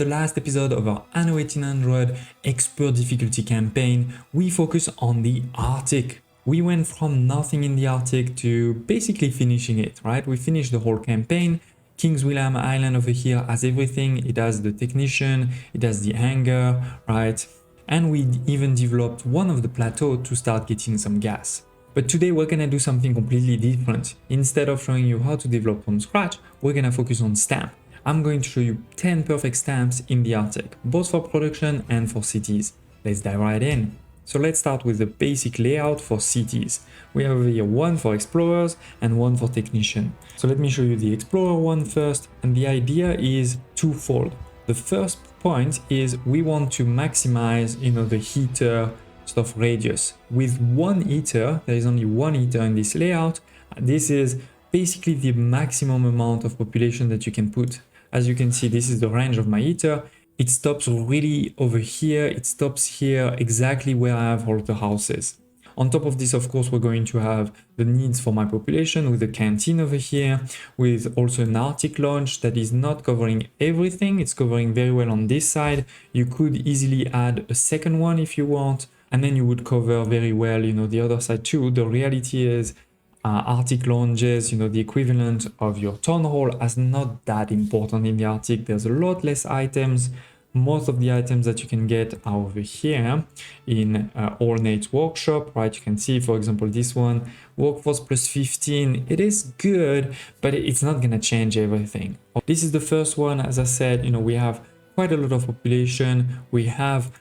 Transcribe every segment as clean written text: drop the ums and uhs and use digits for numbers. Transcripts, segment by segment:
the last episode of our Anno 1800 expert difficulty campaign, we focus on the Arctic. We went from nothing in the Arctic to basically finishing it, right? We finished the whole campaign. King's William Island over here has everything. It has the technician, it has the hangar, right? And we even developed one of the plateaux to start getting some gas. But today we're gonna do something completely different. Instead of showing you how to develop from scratch, we're gonna focus on stamp. I'm going to show you 10 perfect stamps in the Arctic, both for production and for cities. Let's dive right in. So let's start with the basic layout for cities. We have over here one for explorers and one for technician. So let me show you the explorer one first, and the idea is twofold. The first point is we want to maximize, the heater stuff radius. With one heater, there is only one heater in this layout. This is basically the maximum amount of population that you can put. As you can see, this is the range of my heater. It stops really over here. It stops here exactly where I have all the houses. On top of this, of course, we're going to have the needs for my population with the canteen over here, with also an Arctic launch that is not covering everything. It's covering very well on this side. You could easily add a second one if you want, and then you would cover very well, the other side too. The reality is Arctic lounges, the equivalent of your town hall, is not that important in the Arctic. There's a lot less items. Most of the items that you can get are over here in Ornate Workshop, right? You can see, for example, this one, Workforce plus 15. It is good, but it's not gonna change everything. This is the first one. As I said, we have quite a lot of population. We have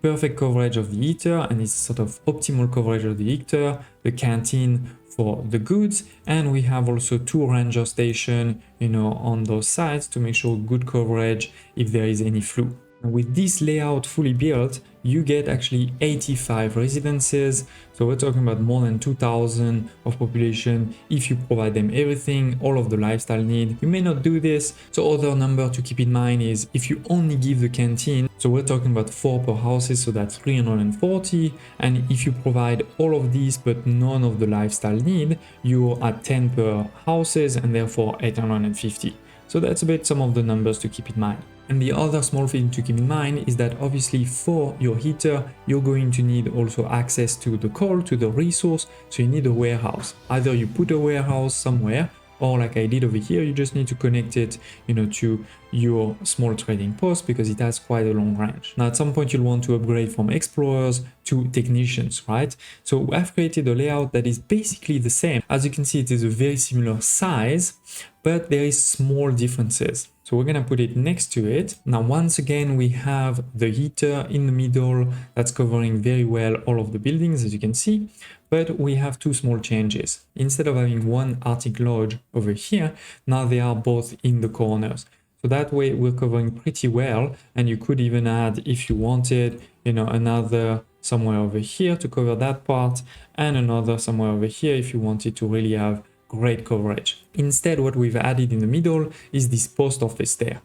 perfect coverage of the heater, and it's sort of optimal coverage of the heater, the canteen for the goods, and we have also two ranger stations, on those sides to make sure good coverage if there is any flu. With this layout fully built, you get actually 85 residences. So we're talking about more than 2,000 of population if you provide them everything, all of the lifestyle need. You may not do this. So other number to keep in mind is if you only give the canteen, so we're talking about 4 per houses, so that's 340. And if you provide all of these but none of the lifestyle need, you're at 10 per houses and therefore 850. So that's a bit some of the numbers to keep in mind. And the other small thing to keep in mind is that obviously for your heater, you're going to need also access to the coal, to the resource. So you need a warehouse. Either you put a warehouse somewhere, or like I did over here, you just need to connect it, to your small trading post because it has quite a long range. Now, at some point, you'll want to upgrade from explorers to technicians, right? So I've created a layout that is basically the same. As you can see, it is a very similar size, but there is small differences. So we're gonna put it next to it. Now, once again, we have the heater in the middle that's covering very well all of the buildings, as you can see, but we have two small changes. Instead of having one Arctic lodge over here, now they are both in the corners. So that way we're covering pretty well, and you could even add, if you wanted, another somewhere over here to cover that part, and another somewhere over here if you wanted to really have great coverage. Instead, what we've added in the middle is this post office there.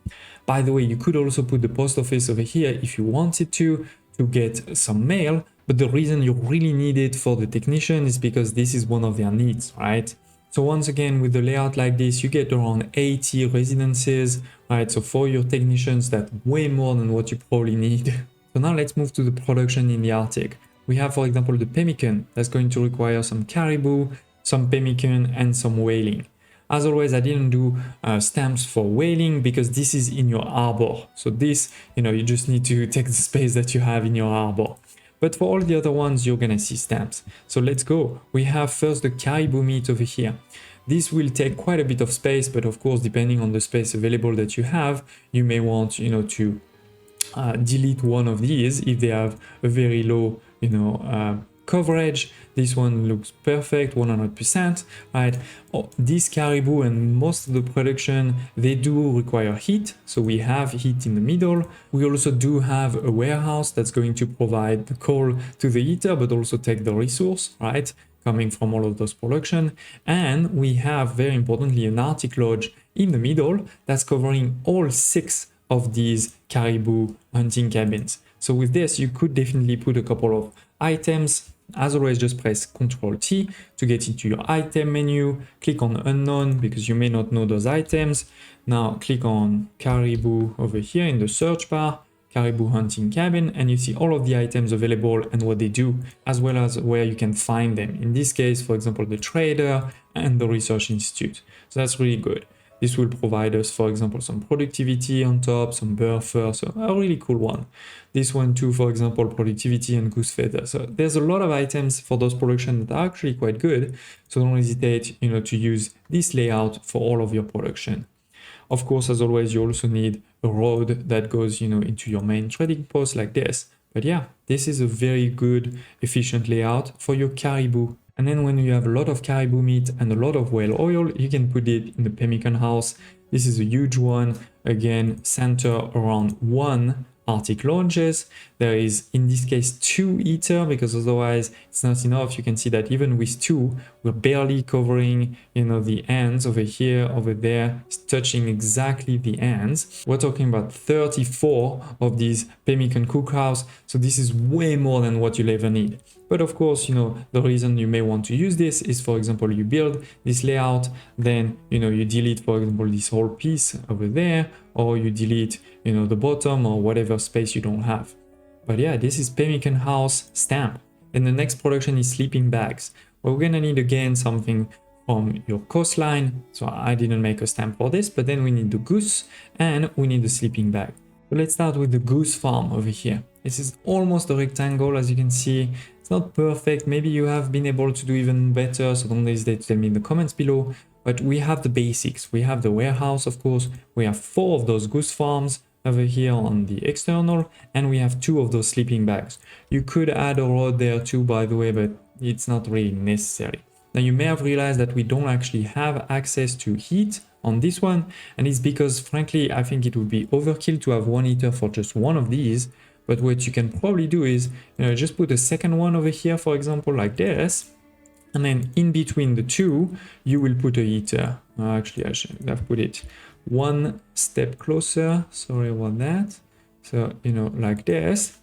By the way, you could also put the post office over here if you wanted to get some mail, but the reason you really need it for the technician is because this is one of their needs, right? So once again, with the layout like this, you get around 80 residences, right? So for your technicians, that's way more than what you probably need. So now let's move to the production in the Arctic. We have, for example, the pemmican that's going to require some caribou, some pemmican, and some whaling. As always, I didn't do stamps for whaling because this is in your arbor. So this, you just need to take the space that you have in your arbor. But for all the other ones, you're gonna see stamps. So let's go. We have first the caribou meat over here. This will take quite a bit of space, but of course, depending on the space available that you have, you may want, to delete one of these if they have a very low, coverage. This one looks perfect, 100%, right? This caribou and most of the production, they do require heat. So we have heat in the middle. We also do have a warehouse that's going to provide the coal to the heater, but also take the resource, right? Coming from all of those production. And we have, very importantly, an Arctic lodge in the middle that's covering all 6 of these caribou hunting cabins. So with this, you could definitely put a couple of items As always, just press Ctrl T to get into your item menu, click on unknown because you may not know those items. Now click on caribou over here in the search bar, caribou hunting cabin, and you see all of the items available and what they do, as well as where you can find them. In this case, for example, the trader and the research institute. So that's really good. This will provide us, for example, some productivity on top, some buffer, so a really cool one. This one too, for example, productivity and goose feather. So there's a lot of items for those production that are actually quite good. So don't hesitate, to use this layout for all of your production. Of course, as always, you also need a road that goes, into your main trading post like this. But yeah, this is a very good, efficient layout for your caribou. And then when you have a lot of caribou meat and a lot of whale oil, you can put it in the pemmican house. This is a huge one. Again, center around one Arctic launches. There is, in this case, 2 eater, because otherwise it's not enough. You can see that even with 2, we're barely covering, the ends over here, over there. It's touching exactly the ends. We're talking about 34 of these pemmican cookhouse. So this is way more than what you'll ever need. But of course, the reason you may want to use this is, for example, you build this layout, then, you delete, for example, this whole piece over there, or you delete, the bottom or whatever space you don't have. But yeah, this is pemmican house stamp. And the next production is sleeping bags. Well, we're gonna need again something from your coastline. So I didn't make a stamp for this, but then we need the goose and we need the sleeping bag. So let's start with the goose farm over here. This is almost a rectangle, as you can see. It's not perfect. Maybe you have been able to do even better, so don't hesitate to tell me in the comments below. But we have the basics. We have the warehouse, of course. We have 4 of those goose farms over here on the external, and we have 2 of those sleeping bags. You could add a road there too, by the way, but it's not really necessary. Now you may have realized that we don't actually have access to heat on this one, and it's because, frankly, I think it would be overkill to have 1 heater for just one of these. But what you can probably do is, just put a second one over here, for example, like this. And then in between the 2, you will put a heater. Actually, I should have put it 1 step closer. Sorry about that. So, like this.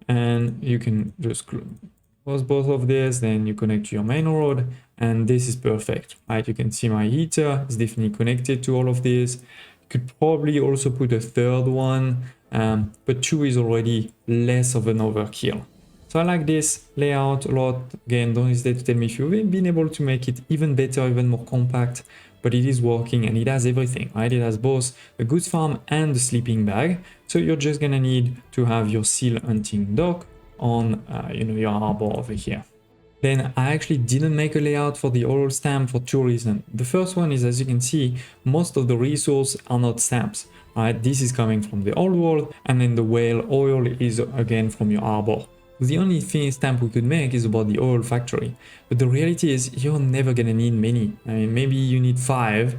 And you can just close both of this. Then you connect to your main road. And this is perfect, right? You can see my heater is definitely connected to all of this. You could probably also put a third one. But 2 is already less of an overkill. So I like this layout a lot. Again, don't hesitate to tell me if you've been able to make it even better, even more compact, but it is working and it has everything, right? It has both the goose farm and the sleeping bag. So you're just gonna need to have your seal hunting dock on, your harbor over here. Then I actually didn't make a layout for the oil stamp for 2 reasons. The first one is, as you can see, most of the resources are not stamps, right? This is coming from the old world, and then the whale oil is again from your harbor. The only thing stamp we could make is about the oil factory. But the reality is you're never gonna need many. I mean, maybe you need 5.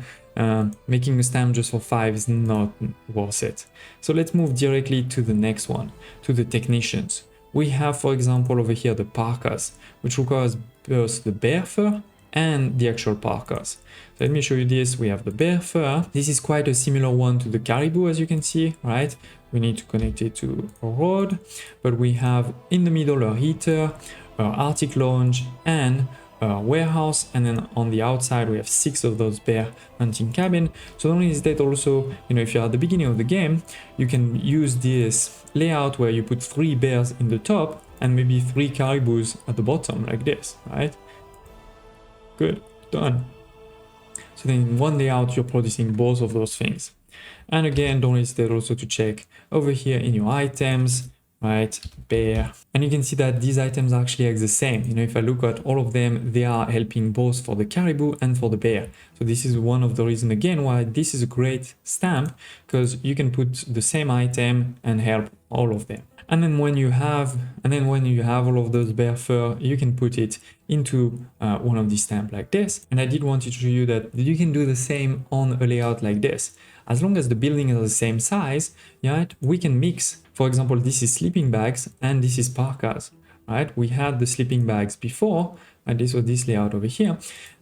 Making a stamp just for 5 is not worth it. So let's move directly to the next one, to the technicians. We have, for example, over here the parkas, which requires both the bear fur and the actual parkas. So let me show you this. We have the bear fur. This is quite a similar one to the caribou, as you can see, right? We need to connect it to a road, but we have in the middle a heater, an Arctic lounge, and a warehouse, and then on the outside we have 6 of those bear hunting cabin. So not only is that also, if you're at the beginning of the game, you can use this layout where you put 3 bears in the top and maybe 3 caribous at the bottom like this, right? Good, done. So then in one layout you're producing both of those things. And again, don't hesitate also to check over here in your items, right? Bear. And you can see that these items actually act the same. If I look at all of them, they are helping both for the caribou and for the bear. So this is one of the reasons again why this is a great stamp, because you can put the same item and help all of them. And then when you have all of those bear fur, you can put it into one of these stamps like this. And I did want to show you that you can do the same on a layout like this. As long as the building is the same size, right, we can mix. For example, this is sleeping bags and this is parkas, right? We had the sleeping bags before, and this was this layout over here,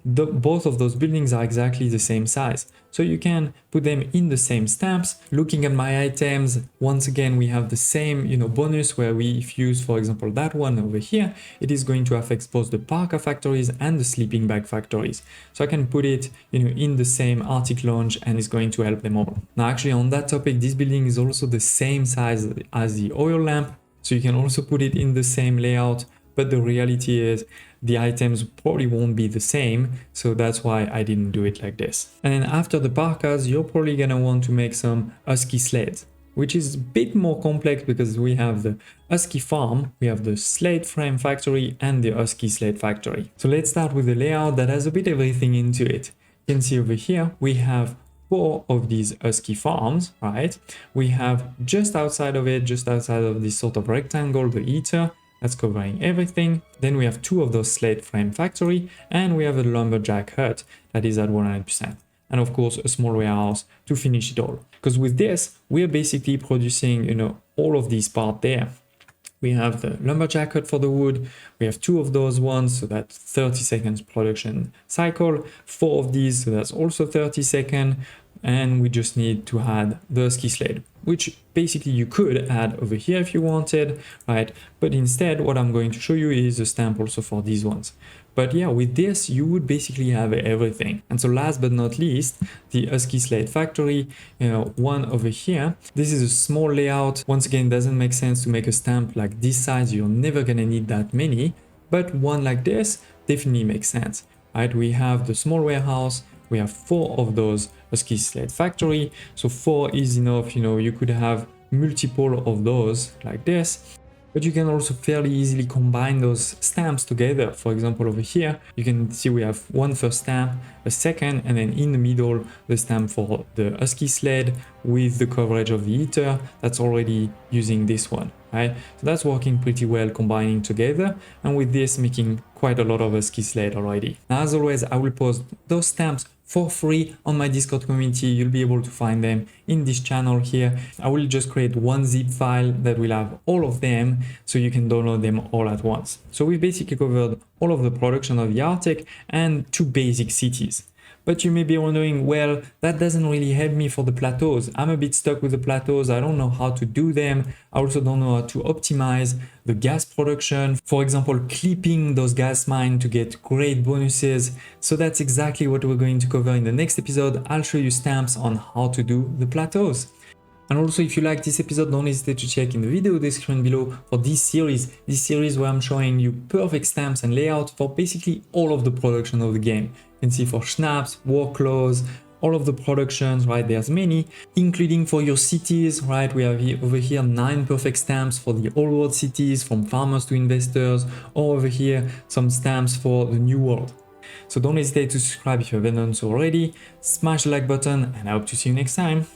both of those buildings are exactly the same size. So you can put them in the same stamps. Looking at my items, once again, we have the same, bonus where if you use, for example, that one over here, it is going to affect both the parka factories and the sleeping bag factories. So I can put it, in the same Arctic launch and it's going to help them all. Now, actually on that topic, this building is also the same size as the oil lamp. So you can also put it in the same layout, but the reality is the items probably won't be the same. So that's why I didn't do it like this. And then after the parkas, you're probably gonna want to make some husky sleds, which is a bit more complex because we have the husky farm, we have the sled frame factory and the husky sled factory. So let's start with the layout that has a bit everything into it. You can see over here, we have 4 of these husky farms, right? We have just outside of it, just outside of this sort of rectangle, the eater, that's covering everything. Then we have 2 of those sled frame factory, and we have a lumberjack hut that is at 100%. And of course, a small warehouse to finish it all. Because with this, we're basically producing, all of these parts there. We have the lumberjack hut for the wood. We have 2 of those ones, so that's 30 seconds production cycle. 4 of these, so that's also 30 seconds. And we just need to add the husky sled, which basically you could add over here if you wanted, right? But instead, what I'm going to show you is a stamp also for these ones. But yeah, with this, you would basically have everything. And so last but not least, the husky sled factory, one over here. This is a small layout. Once again, it doesn't make sense to make a stamp like this size. You're never gonna need that many, but one like this definitely makes sense, right? We have the small warehouse. We have 4 of those husky sled factory. So 4 is enough, you could have multiple of those like this. But you can also fairly easily combine those stamps together. For example, over here, you can see we have one first stamp, a second, and then in the middle, the stamp for the husky sled with the coverage of the eater that's already using this one, right? So that's working pretty well combining together. And with this, making quite a lot of husky sled already. Now, as always, I will post those stamps for free on my Discord community. You'll be able to find them in this channel here. I will just create one zip file that will have all of them so you can download them all at once. So we basically covered all of the production of the Arctic and 2 basic cities. But you may be wondering, well, that doesn't really help me for the plateaus. I'm a bit stuck with the plateaus. I don't know how to do them. I also don't know how to optimize the gas production. For example, clipping those gas mines to get great bonuses. So that's exactly what we're going to cover in the next episode. I'll show you stamps on how to do the plateaus. And also, if you like this episode, don't hesitate to check in the video description below for this series where I'm showing you perfect stamps and layout for basically all of the production of the game. You can see for schnapps, war clothes, all of the productions, right? There's many, including for your cities, right? We have over here 9 perfect stamps for the old world cities, from farmers to investors, or over here some stamps for the new world. So don't hesitate to subscribe if you haven't done so already. Smash the like button, and I hope to see you next time.